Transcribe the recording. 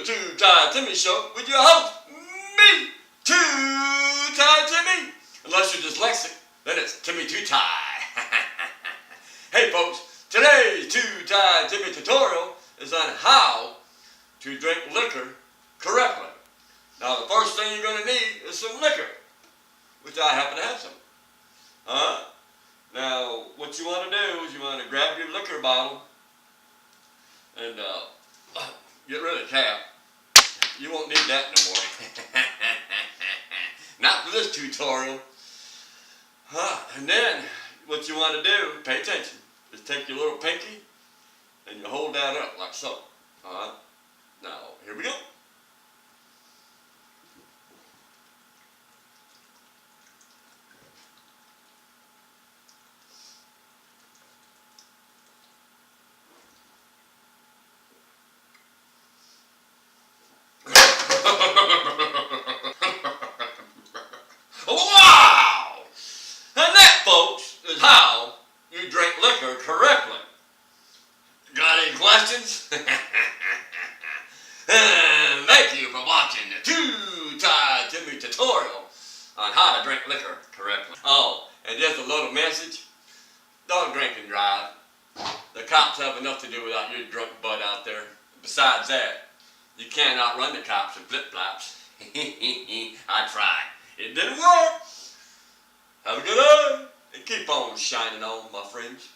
Two-Tie Timmy Show with your host, me, Two-Tie Timmy. Unless you're dyslexic, then it's Timmy Two-Tie. Hey folks, today's Two-Tie Timmy tutorial is on how to drink liquor correctly. Now the first thing you're going to need is some liquor, which I happen to have some. Now what you want to do is you want to grab your liquor bottle and get rid of the cap. You won't need that no more. Not for this tutorial. And then what you want to do, pay attention, is take your little pinky and you hold that up like so. Now here we go. Wow! And that, folks, is how you drink liquor correctly. Got any questions? Thank you for watching the Two-Tie Timmy tutorial on how to drink liquor correctly. Oh, and just a little message. Don't drink and drive. The cops have enough to do without your drunk butt out there. Besides that, you can't outrun the cops in flip-flops. I tried. It didn't work. Have a good day and keep on shining on, my friends.